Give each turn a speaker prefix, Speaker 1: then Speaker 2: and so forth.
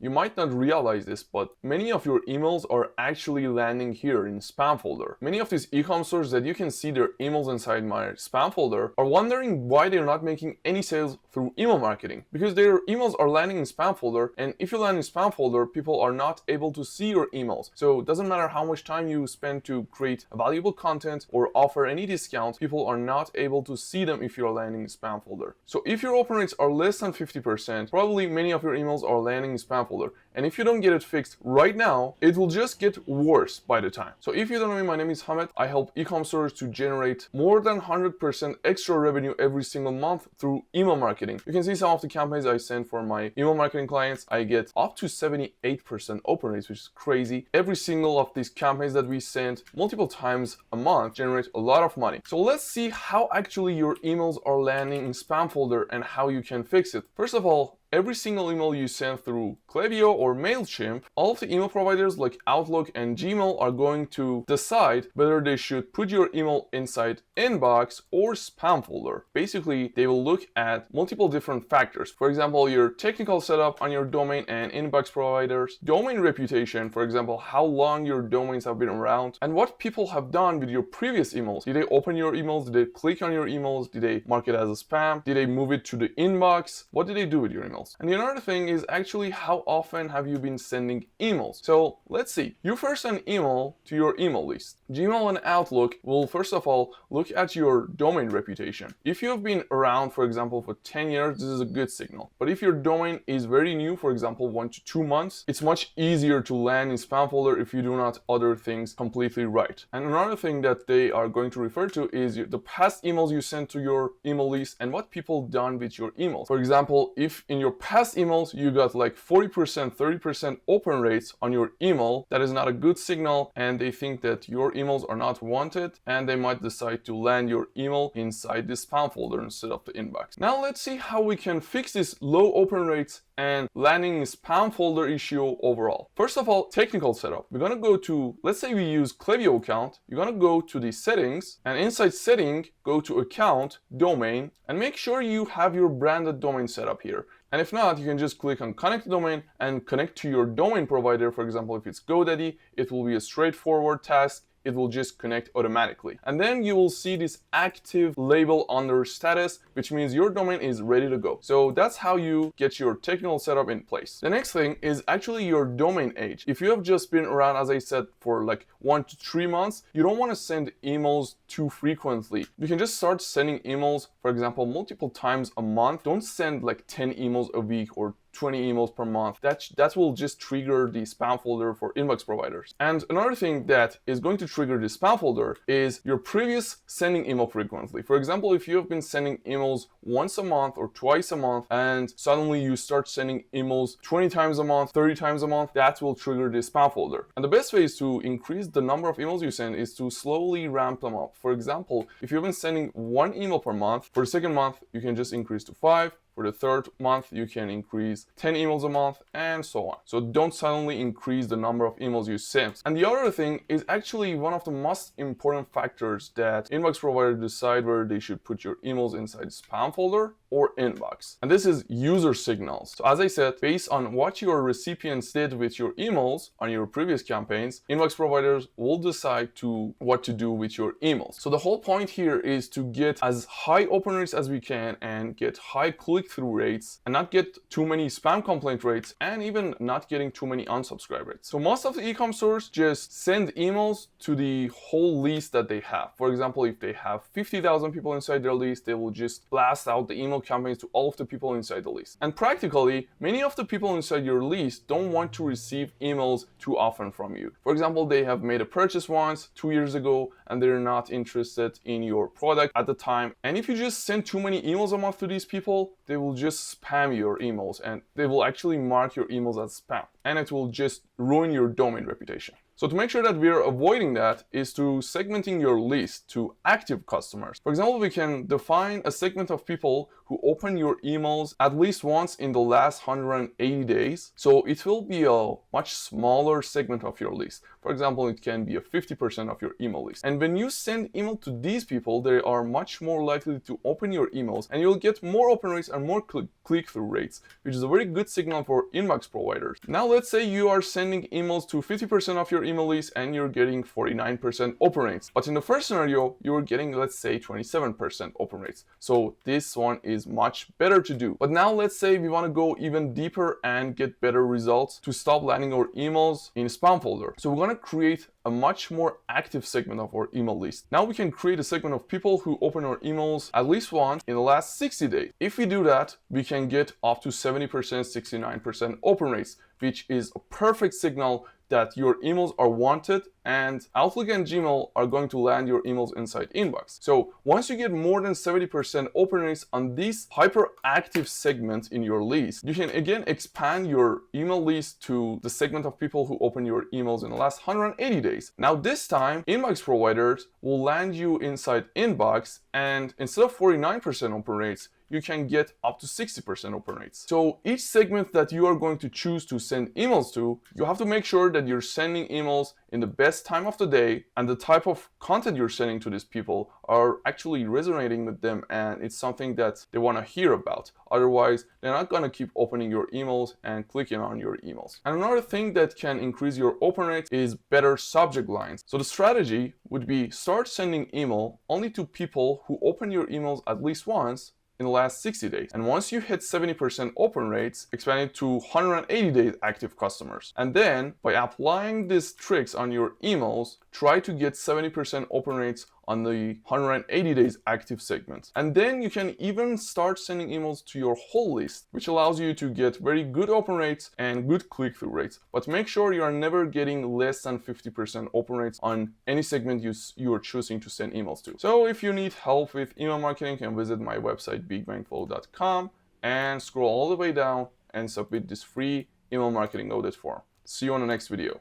Speaker 1: You might not realize this, but many of your emails are actually landing here in spam folder. Many of these e-com stores that you can see their emails inside my spam folder are wondering why they're not making any sales through email marketing, because their emails are landing in spam folder, and if you land in spam folder, people are not able to see your emails. So it doesn't matter how much time you spend to create valuable content or offer any discounts, people are not able to see them if you're landing in spam folder. So if your open rates are less than 50%, probably many of your emails are landing in spam folder. And if you don't get it fixed right now, it will just get worse by the time. So if you don't know me, my name is Hamed. I help e-com stores to generate more than 100% extra revenue every single month through email marketing. You can see some of the campaigns I send for my email marketing clients. I get up to 78% open rates, which is crazy. Every single of these campaigns that we send multiple times a month generate a lot of money. So let's see how actually your emails are landing in spam folder and how you can fix it. First of all, every single email you send through Klaviyo or MailChimp, all of the email providers like Outlook and Gmail are going to decide whether they should put your email inside inbox or spam folder. Basically, they will look at multiple different factors. For example, your technical setup on your domain and inbox providers, domain reputation, for example, how long your domains have been around, and what people have done with your previous emails. Did they open your emails? Did they click on your emails? Did they mark it as a spam? Did they move it to the inbox? What did they do with your emails? And the other thing is actually how often have you been sending emails. So let's see. You first send email to your email list. Gmail and Outlook will first of all look at your domain reputation. If you have been around, for example, for 10 years, this is a good signal. But if your domain is very new, for example, 1 to 2 months, it's much easier to land in spam folder if you do not other things completely right. And another thing that they are going to refer to is the past emails you sent to your email list and what people done with your emails. For example, if in your past emails you got like 40%, 30% open rates on your email, that is not a good signal, and they think that your emails are not wanted, and they might decide to land your email inside the spam folder instead of the inbox. Now let's see how we can fix this low open rates and landing in spam folder issue overall. First of all, technical setup. We're gonna go to, let's say we use Klaviyo account. You're gonna go to the settings, and inside setting, go to account, domain, and make sure you have your branded domain set up here. And if not, you can just click on connect to domain and connect to your domain provider. For example, if it's GoDaddy, it will be a straightforward task. It will just connect automatically. And then you will see this active label under status, which means your domain is ready to go. So that's how you get your technical setup in place. The next thing is actually your domain age. If you have just been around, as I said, for like 1 to 3 months, you don't want to send emails too frequently. You can just start sending emails, for example, multiple times a month. Don't send like 10 emails a week or 20 emails per month. That will just trigger the spam folder for inbox providers. And another thing that is going to trigger the spam folder is your previous sending email frequently. For example, if you have been sending emails once a month or twice a month, and suddenly you start sending emails 20 times a month, 30 times a month, that will trigger the spam folder. And the best way is to increase the number of emails you send is to slowly ramp them up. For example, if you've been sending 1 email per month, for the second month, you can just increase to 5. For the third month, you can increase 10 emails a month, and so on. So don't suddenly increase the number of emails you send. And the other thing is actually one of the most important factors that inbox providers decide whether they should put your emails inside spam folder or inbox. And this is user signals. So as I said, based on what your recipients did with your emails on your previous campaigns, inbox providers will decide what to do with your emails. So the whole point here is to get as high open rates as we can and get high click-through rates and not get too many spam complaint rates and even not getting too many unsubscribe rates. So most of the e-com stores just send emails to the whole list that they have. For example, if they have 50,000 people inside their list, they will just blast out the email campaigns to all of the people inside the list. And practically, many of the people inside your list don't want to receive emails too often from you. For example, they have made a purchase once 2 years ago and they're not interested in your product at the time. And if you just send too many emails a month to these people, they will just spam your emails and they will actually mark your emails as spam, and it will just ruin your domain reputation. So to make sure that we are avoiding that is to segmenting your list to active customers. For example, we can define a segment of people who open your emails at least once in the last 180 days. So it will be a much smaller segment of your list. For example, it can be a 50% of your email list. And when you send email to these people, they are much more likely to open your emails, and you'll get more open rates and more click-through rates, which is a very good signal for inbox providers. Now let's say you are sending emails to 50% of your email list and you're getting 49% open rates. But in the first scenario, you're getting, let's say, 27% open rates. So this one is much better to do. But now let's say we want to go even deeper and get better results to stop landing our emails in spam folder. So we're going to create a much more active segment of our email list. Now we can create a segment of people who open our emails at least once in the last 60 days. If we do that, we can get up to 70%, 69% open rates, which is a perfect signal that your emails are wanted and Outlook and Gmail are going to land your emails inside inbox. So once you get more than 70% open rates on these hyperactive segments in your list, you can again expand your email list to the segment of people who open your emails in the last 180 days. Now this time, inbox providers will land you inside inbox, and instead of 49% open rates, you can get up to 60% open rates. So each segment that you are going to choose to send emails to, you have to make sure that you're sending emails in the best time of the day, and the type of content you're sending to these people are actually resonating with them, and it's something that they want to hear about. Otherwise, they're not going to keep opening your emails and clicking on your emails. And another thing that can increase your open rate is better subject lines. So the strategy would be start sending email only to people who open your emails at least once in the last 60 days. And once you hit 70% open rates, expand it to 180 days active customers. And then by applying these tricks on your emails, try to get 70% open rates on the 180 days active segments. And then you can even start sending emails to your whole list, which allows you to get very good open rates and good click-through rates. But make sure you are never getting less than 50% open rates on any segment you are choosing to send emails to. So if you need help with email marketing, you can visit my website bigbangflow.com and scroll all the way down and submit this free email marketing audit form. See you on the next video.